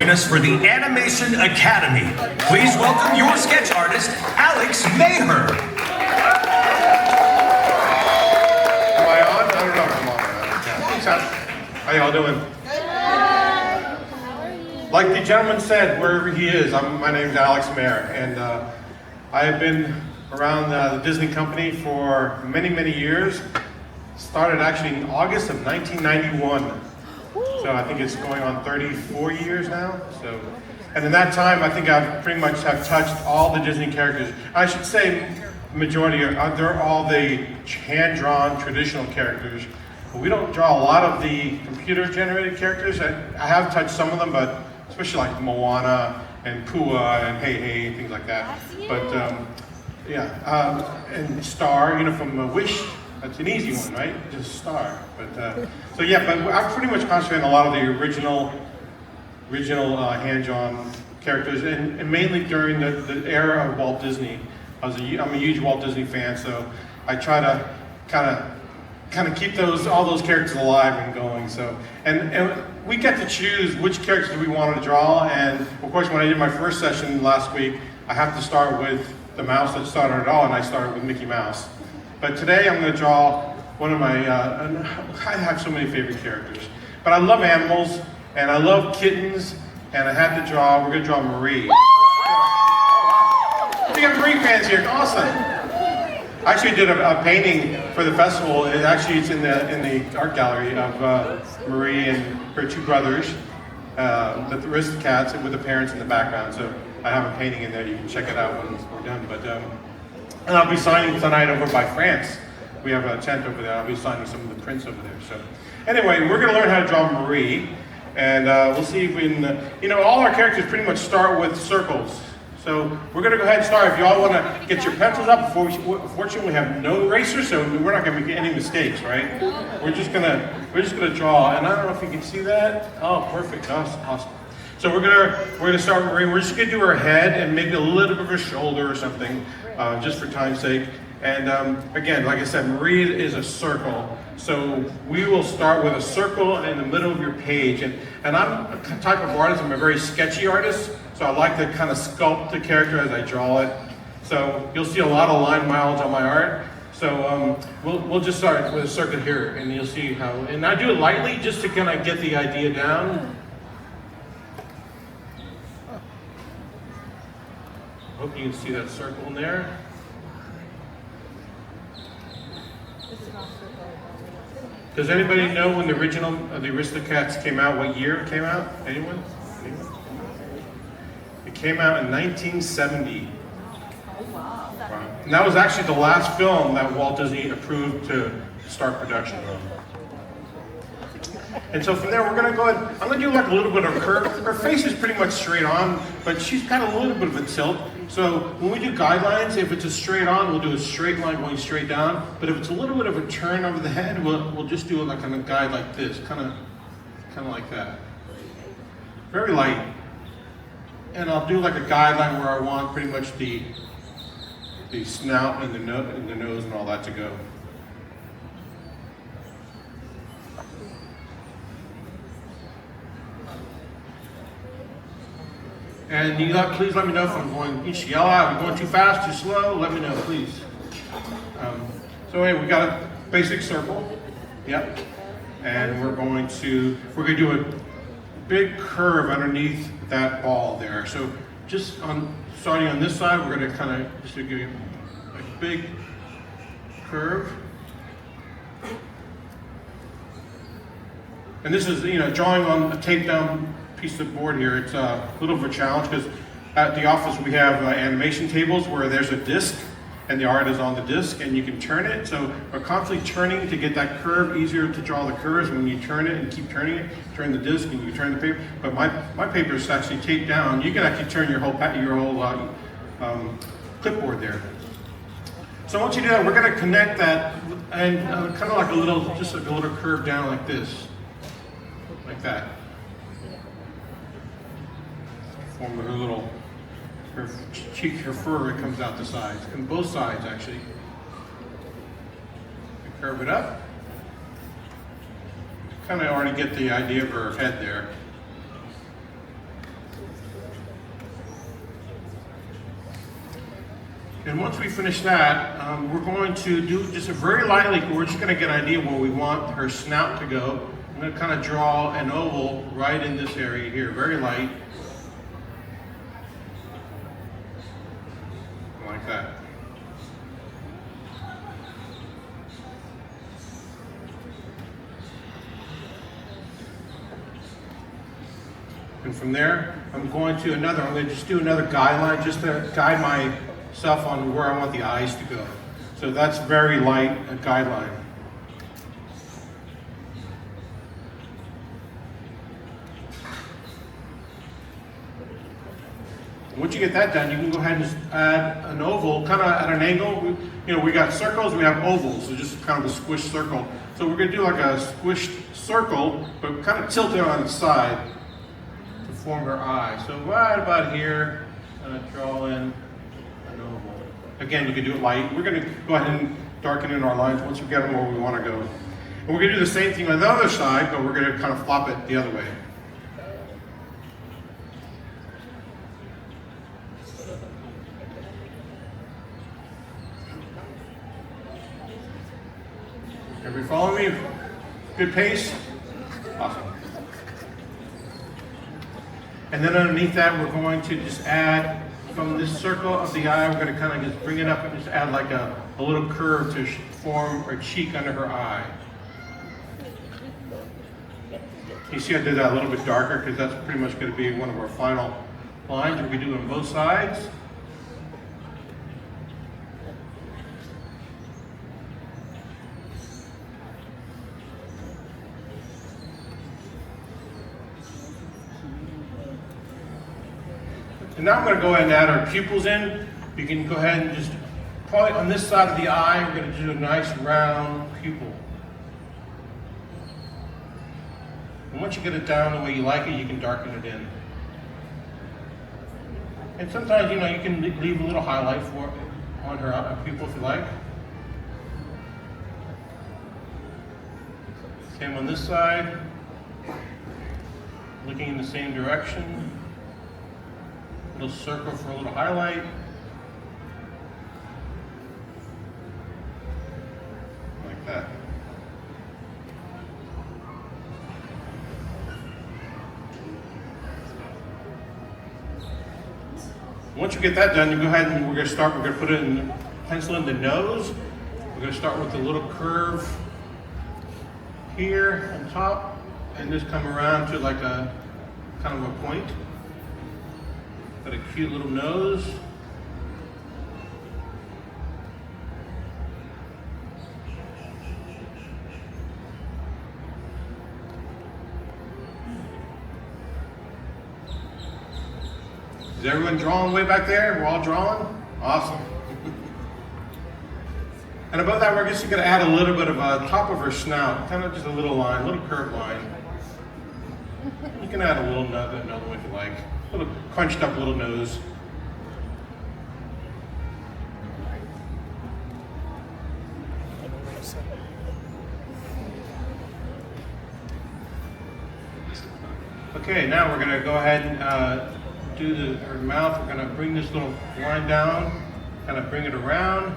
join us for the Animation Academy. Please welcome your sketch artist, Alex Maher. Am I on? I don't know if I'm on. How y'all doing? Like the gentleman said, wherever he is, my name's Alex Maher, and I have been around the Disney company for many, many years. Started actually in August of 1991. So I think it's going on 34 years now. So, and in that time, I think I've pretty much have touched all the Disney characters. I should say, majority they're all the hand-drawn traditional characters. But we don't draw a lot of the computer-generated characters. I have touched some of them, but especially like Moana and Pua and Hey Hey and things like that. But and Star, from Wish. That's an easy one, right? Just Star. But but I pretty much concentrate on a lot of the original hand-drawn characters, and mainly during the era of Walt Disney. I'm a huge Walt Disney fan, so I try to kind of keep all those characters alive and going. So and we get to choose which characters we want to draw. And of course, when I did my first session last week, I have to start with the mouse that started it all, and I started with Mickey Mouse. But today I'm going to draw one of my, I have so many favorite characters. But I love animals, and I love kittens, and we're going to draw Marie. We got Marie fans here, awesome. I actually did a painting for the festival. It's in the art gallery of Marie and her two brothers, the Aristocats, with the parents in the background. So I have a painting in there, you can check it out when we're done. But and I'll be signing tonight over by France. We have a tent over there. I'll be signing some of the prints over there. So anyway, we're going to learn how to draw Marie, and we'll see if we can, all our characters pretty much start with circles. So we're going to go ahead and start. If you all want to get your pencils up, fortunately we have no erasers, so we're not going to make any mistakes, right? We're just going to draw, and I don't know if you can see that. Oh, perfect, awesome. So we're gonna start with Marie. We're just gonna do her head and maybe a little bit of her shoulder or something, just for time's sake. And again, like I said, Marie is a circle. So we will start with a circle in the middle of your page. And I'm a type of artist, I'm a very sketchy artist, so I like to kind of sculpt the character as I draw it. So you'll see a lot of line mileage on my art. So we'll just start with a circle here, and you'll see how, and I do it lightly just to kind of get the idea down. Hope you can see that circle in there. Does anybody know when the original the Aristocats came out? What year it came out? Anyone? It came out in 1970. Wow. And that was actually the last film that Walt Disney approved to start production on. And so from there, we're going to go ahead, I'm going to do like a little bit of a curve. Her face is pretty much straight on, but she's got a little bit of a tilt. So when we do guidelines, if it's a straight on, we'll do a straight line going straight down. But if it's a little bit of a turn over the head, we'll just do it like on a guide like this, kind of like that. Very light. And I'll do like a guideline where I want pretty much the snout and the nose and all that to go. And please let me know if I'm going, you should yell out, if I'm going too fast, too slow, let me know, please. So anyway, we got a basic circle, yep. And we're going to do a big curve underneath that ball there. So just starting on this side, we're going to kind of just give you a big curve. And this is, drawing on a taped down piece of board here. It's a little of a challenge because at the office we have animation tables where there's a disc and the art is on the disc and you can turn it. So we're constantly turning to get that curve, easier to draw the curves when you turn it and keep turning it, turn the disc and you turn the paper. But my paper is actually taped down. You can actually turn your whole clipboard there. So once you do that, we're going to connect that and kind of like a little curve down like this, like that. Form her cheek, her fur, it comes out the sides, and both sides actually. You curve it up. Kind of already get the idea of her head there. And once we finish that, we're going to do just a very lightly, we're just going to get an idea where we want her snout to go. I'm going to kind of draw an oval right in this area here, very light. Like that. And from there, I'm going to just do another guideline just to guide myself on where I want the eyes to go. So that's very light, a guideline. Once you get that done, you can go ahead and just add an oval, kind of at an angle. We got circles, we have ovals, so just kind of a squished circle. So we're going to do like a squished circle, but kind of tilted on its side to form her eye. So right about here, I'm going to draw in an oval. Again, you can do it light. We're going to go ahead and darken in our lines once we get them where we want to go. And we're going to do the same thing on the other side, but we're going to kind of flop it the other way. Everybody follow me? Good pace? Awesome. And then underneath that, we're going to just add, from this circle of the eye, we're going to kind of just bring it up and just add like a little curve to form her cheek under her eye. You see I did that a little bit darker because that's pretty much going to be one of our final lines we're going to do on both sides. And now I'm going to go ahead and add our pupils in. You can go ahead and just, probably on this side of the eye, we're going to do a nice round pupil. And once you get it down the way you like it, you can darken it in. And sometimes, you can leave a little highlight on her pupil if you like. Same on this side. Looking in the same direction. Little circle for a little highlight. Like that. Once you get that done, you go ahead and we're going to put it in, pencil in the nose. We're going to start with a little curve here on top and just come around to like a kind of a point. Got a cute little nose. Is everyone drawing way back there? We're all drawing? Awesome. And above that, we're just going to add a little bit of a top of her snout, kind of just a little line, a little curved line. You can add a little another one if you like. A little crunched up little nose. Okay, now we're going to go ahead and do her mouth. We're going to bring this little line down, kind of bring it around,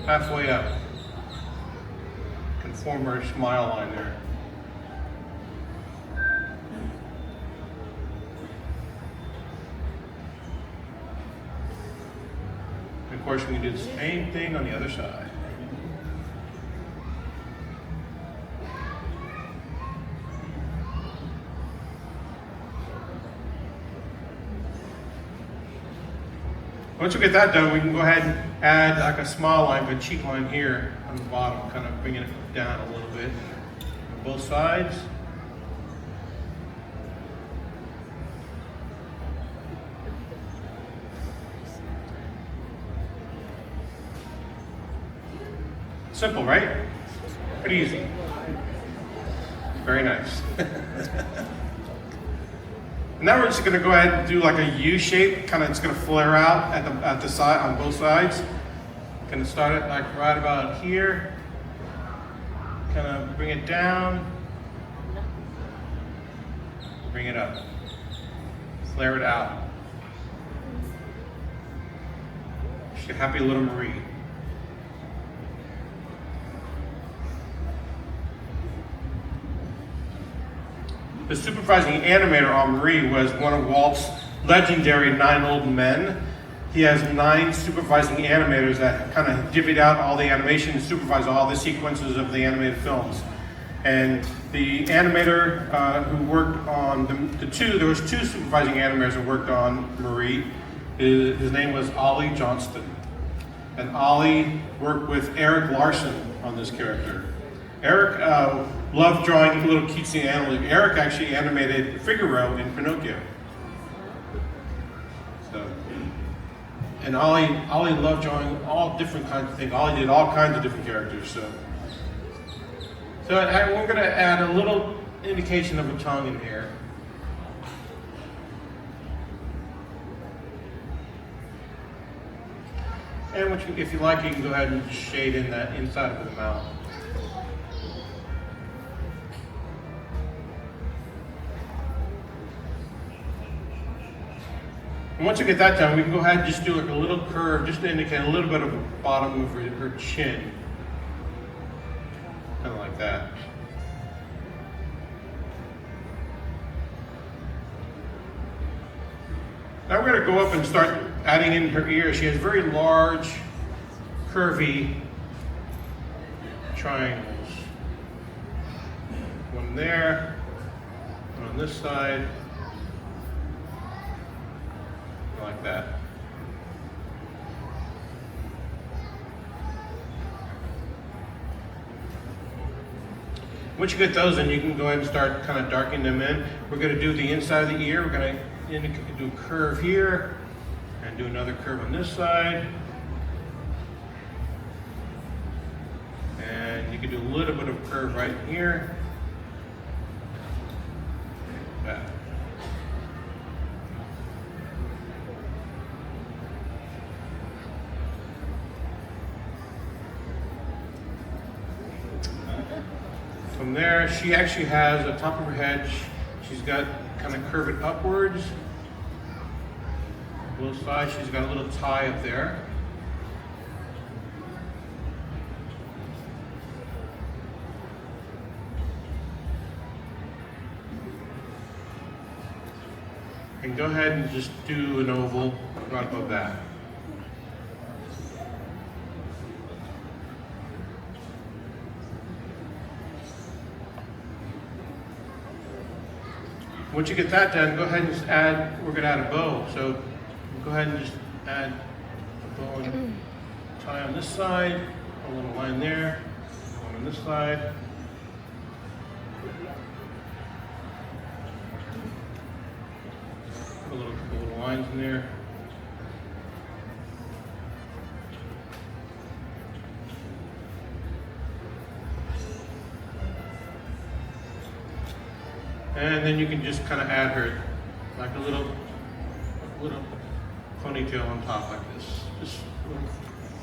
halfway up. Can form her smile line there. Of course, we can do the same thing on the other side. Once we get that done, we can go ahead and add like a smile line, a cheek line here on the bottom, kind of bringing it down a little bit on both sides. Simple, right? Pretty easy. Very nice. Now we're just going to go ahead and do like a U shape. Kind of, it's going to flare out at the side on both sides. Going to start it like right about here. Kind of bring it down. Bring it up. Flare it out. She's a happy little Marie. The supervising animator on Marie was one of Walt's legendary 9 old men. He has 9 supervising animators that kind of divvied out all the animation and supervise all the sequences of the animated films. And the animator who worked on there was 2 supervising animators who worked on Marie. His name was Ollie Johnston. And Ollie worked with Eric Larson on this character. Eric loved drawing little cutesy animals. Eric actually animated Figaro in Pinocchio. So, and Ollie loved drawing all different kinds of things. Ollie did all kinds of different characters. So we're going to add a little indication of a tongue in here. And if you like, you can go ahead and shade in that inside of the mouth. And once you get that done, we can go ahead and just do like a little curve, just to indicate a little bit of the bottom of her chin. Kind of like that. Now we're going to go up and start adding in her ears. She has very large, curvy triangles. One there, one on this side, like that. Once you get those in, you can go ahead and start kind of darkening them in. We're going to do the inside of the ear. We're going to do a curve here and do another curve on this side. And you can do a little bit of curve right here. Like that. From there, she actually has the top of her head, she's got kind of curve it upwards. Both sides, she's got a little tie up there. And go ahead and just do an oval right above that. Once you get that done, go ahead and just we're going to add a bow. So go ahead and just add a bow and tie on this side, a little line there, one on this side. Put a couple little lines in there. And then you can just kind of add her like a little ponytail on top like this. Just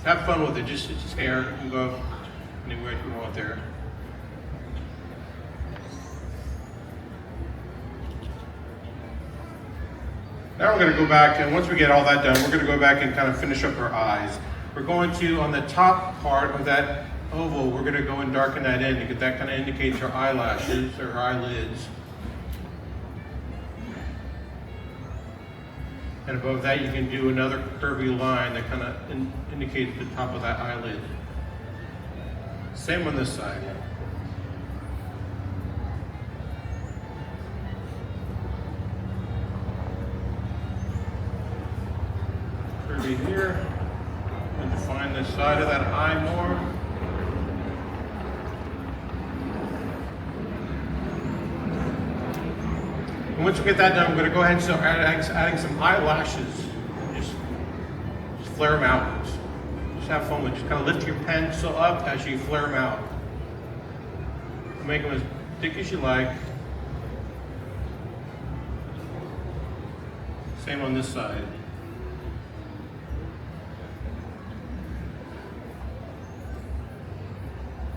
have fun with it. It's just hair. You can go anywhere you want there. Now we're going to go back, and once we get all that done, we're going to go back and kind of finish up her eyes. We're going to, on the top part of that oval, we're going to go and darken that in because that kind of indicates her eyelashes or her eyelids. And above that, you can do another curvy line that kind of indicates the top of that eyelid. Same on this side. Curvy here. And define the side of that eye more. And once we get that done, we're going to go ahead and start adding some eyelashes. Just flare them out. Just have fun with it. Just kind of lift your pencil up as you flare them out. Make them as thick as you like. Same on this side.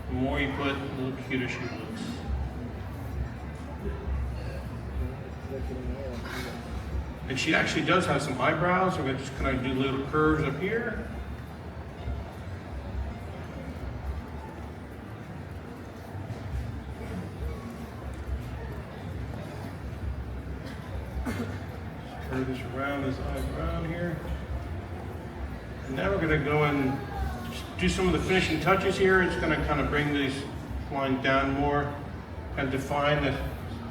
The more you put, the little cuter she looks. And she actually does have some eyebrows. We're going to just kind of do little curves up here. his eyes around here. And now we're going to go and do some of the finishing touches here. It's going to kind of bring these lines down more and define the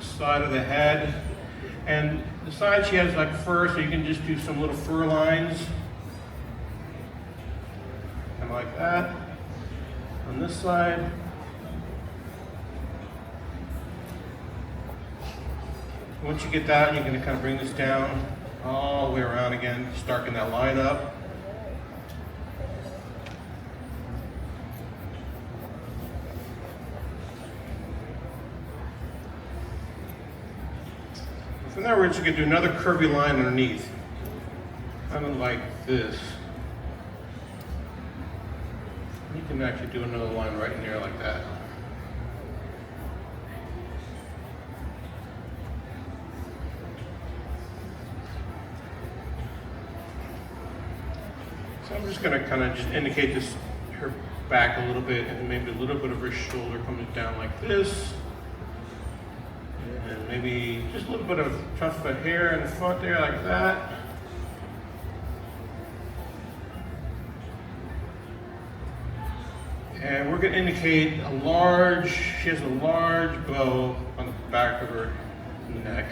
side of the head. And the side she has like fur, so you can just do some little fur lines. And like that. On this side. Once you get that, you're going to kind of bring this down all the way around again, just darken that line up. From there, we're just going to do another curvy line underneath, kind of like this. You can actually do another line right in there like that. So I'm just going to kind of just indicate this, her back a little bit, and maybe a little bit of her shoulder comes down like this. And maybe just a little bit of tuft of hair in the front there like that. And we're going to indicate she has a large bow on the back of her neck.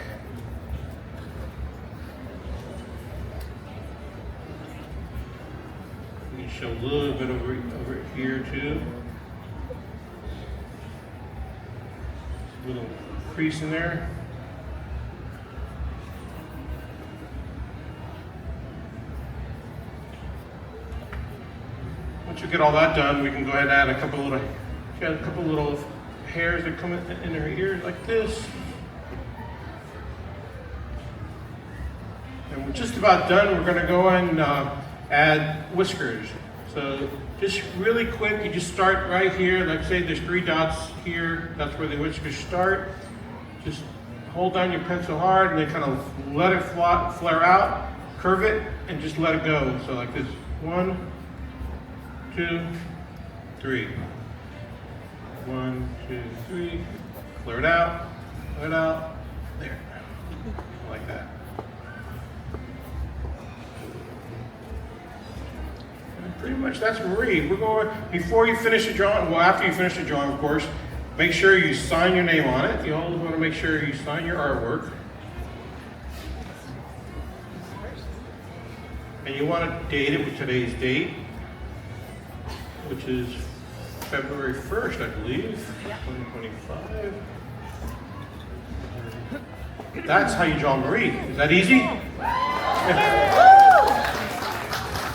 You show a little bit over here too. A little crease in there. Once you get all that done, we can go ahead and add a couple little hairs that come in her ears like this. And we're just about done. We're going to go and add whiskers. So just really quick, you just start right here. Like say there's 3 dots here. That's where the whiskers start. Just hold down your pencil hard and then kind of let it flare out, curve it, and just let it go. So like this, 1, 2, 3. 1, 2, 3. Flare it out, there, like that. And pretty much that's Marie. We're going, before you finish the drawing, well after you finish the drawing of course, make sure you sign your name on it. You always want to make sure you sign your artwork. And you want to date it with today's date, which is February 1st, I believe, 2025. That's how you draw Marie. Is that easy?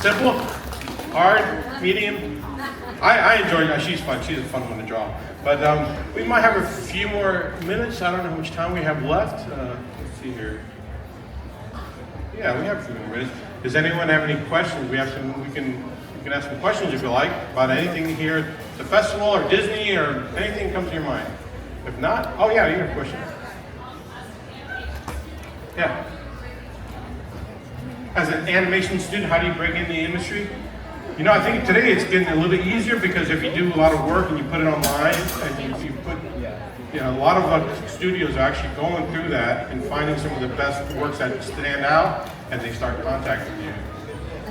Simple? Hard? Medium? I enjoy her. She's fun. She's a fun one to draw. But we might have a few more minutes. I don't know how much time we have left. Let's see here. Yeah, we have a few more minutes. Does anyone have any questions? We have some. We can ask some questions if you like about anything here at the festival or Disney or anything that comes to your mind. If not, oh yeah, you have a question. Yeah. As an animation student, how do you break in the industry? You know, I think today it's getting a little bit easier because if you do a lot of work and you put it online, and you put, you know, a lot of studios are actually going through that and finding some of the best works that stand out, and they start contacting you.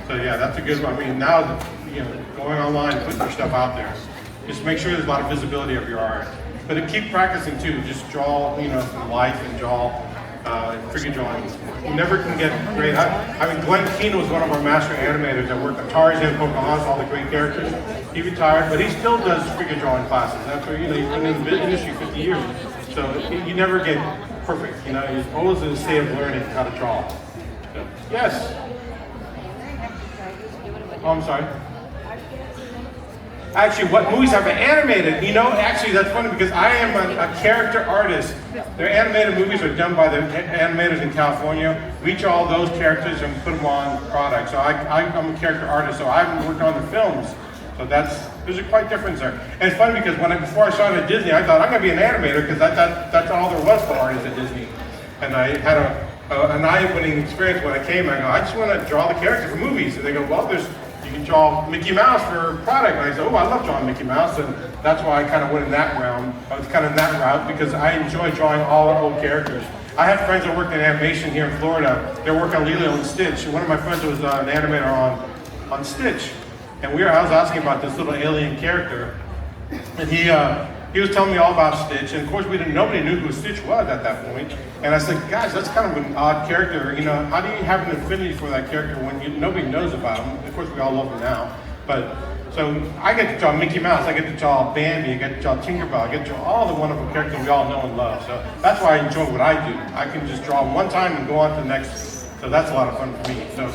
So yeah, that's a good one. I mean, now, you know, going online, putting your stuff out there, just make sure there's a lot of visibility of your art. But to keep practicing too. Just draw, you know, from life and draw. Figure drawing. You never can get great. I mean, Glenn Keane was one of our master animators that worked on Tarzan, Pocahontas, all the great characters. He retired, but he still does figure drawing classes. That's where, you know, he's been in the industry 50 years. So you never get perfect. You know, he's always in a state of learning how to draw. So, yes. Oh, I'm sorry. Actually, what movies have been animated? You know, actually, that's funny because I am a character artist. Their animated movies are done by the animators in California. We draw all those characters and put them on products. So I'm a character artist, so I haven't worked on the films. So there's a quite difference there. And it's funny because before I started at Disney, I thought I'm going to be an animator because that's all there was for artists at Disney. And I had an eye-opening experience when I came. I go, I just want to draw the character for movies. And they go, well, you can draw Mickey Mouse for a product. And I said, oh, I love drawing Mickey Mouse. And that's why I kind of went in that realm. I was kind of in that route because I enjoy drawing all our old characters. I had friends that worked in animation here in Florida. They work on Lilo and Stitch. And one of my friends was an animator on Stitch. And I was asking about this little alien character. And he was telling me all about Stitch. And of course, nobody knew who Stitch was at that point. And I said, guys, that's kind of an odd character. You know, how do you have an affinity for that character when nobody knows about him? Of course, we all love him now. But so I get to draw Mickey Mouse, I get to draw Bambi, I get to draw Tinkerbell, I get to draw all the wonderful characters we all know and love. So that's why I enjoy what I do. I can just draw them one time and go on to the next. So that's a lot of fun for me. So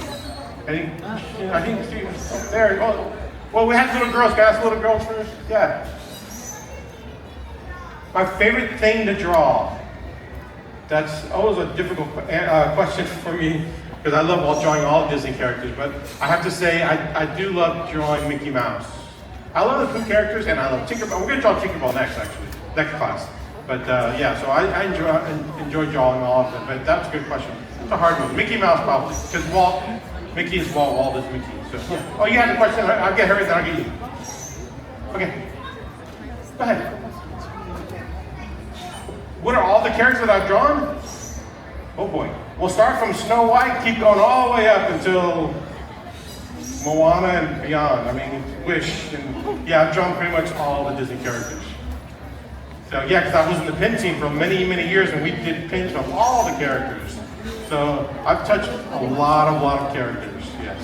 I think see there. Oh, well, we had little girls. Can I ask little girls first? Yeah. My favorite thing to draw. That's always a difficult question for me. Because I love drawing all Disney characters, but I have to say I do love drawing Mickey Mouse. I love the Pooh characters and I love Tinkerbell. We're going to draw Tinkerbell next class. But yeah, so I enjoy drawing all of them. But that's a good question. It's a hard one. Mickey Mouse probably, because Mickey is Walt is Mickey. So yeah. Oh, you had a question? I'll get her and then I'll get you. Okay. Go ahead. What are all the characters that I've drawn? Oh boy. We'll start from Snow White, keep going all the way up until Moana and beyond. I mean, Wish, and yeah, I've drawn pretty much all the Disney characters. So yeah, because I was in the pin team for many, many years, and we did pins of all the characters. So I've touched a lot of characters, yes.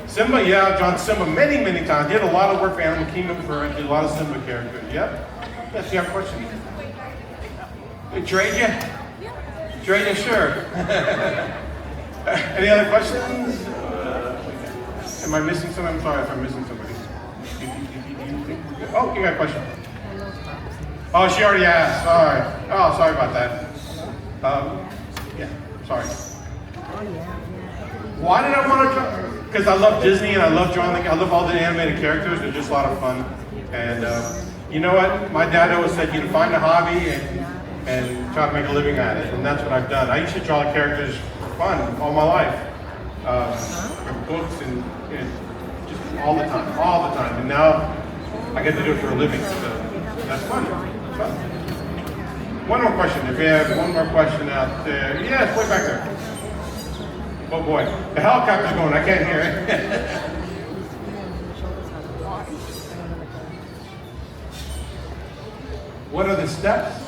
Simba, yeah, I've drawn Simba many, many times. Did a lot of work for Animal Kingdom did a lot of Simba characters, yep. Yes, you have a question? Trade you? Trade, sure. Any other questions? Am I missing something? I'm sorry if I'm missing somebody. Oh, you got a question? Oh, she already asked. Sorry. Oh, sorry about that. Yeah, sorry. Why did I want to draw? Because I love Disney and I love drawing. I love all the animated characters. They're just a lot of fun. And you know what? My dad always said, you find a hobby and try to make a living at it, and that's what I've done. I used to draw characters for fun all my life, in books and just all the time. And now I get to do it for a living, so that's fun. It's fun. One more question. If you have one more question out there, yeah, it's way back there. Oh boy, the helicopter's going. I can't hear it. What are the steps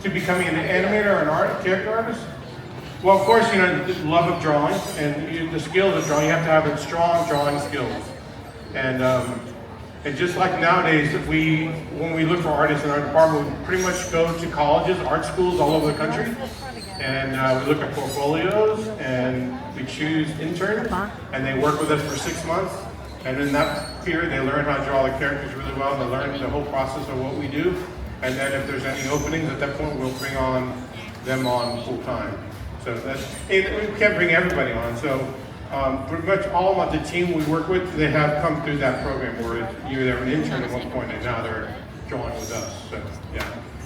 to becoming an animator or an character artist? Well, of course, the love of drawing and the skills of drawing. You have to have strong drawing skills. And just like nowadays, when we look for artists in our department, we pretty much go to colleges, art schools all over the country, and we look at portfolios, and we choose interns, and they work with us for 6 months. And in that period, they learn how to draw the characters really well, and they learn the whole process of what we do. And then if there's any openings at that point, we'll bring them on full time. So we can't bring everybody on. So pretty much all of the team we work with, they have come through that program where they were an intern at one point and now they're drawing with us. So yeah,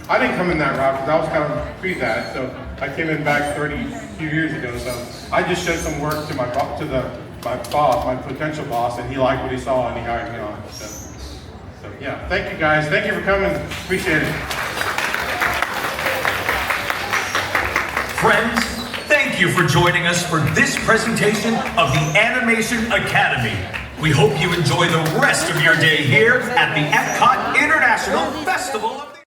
I didn't come in that route because I was kind of pre that. So I came in back 30 few years ago. So I just showed some work to my boss, my potential boss, and he liked what he saw and he hired me on. So yeah, thank you guys. Thank you for coming. Appreciate it. Friends, thank you for joining us for this presentation of the Animation Academy. We hope you enjoy the rest of your day here at the Epcot International Festival of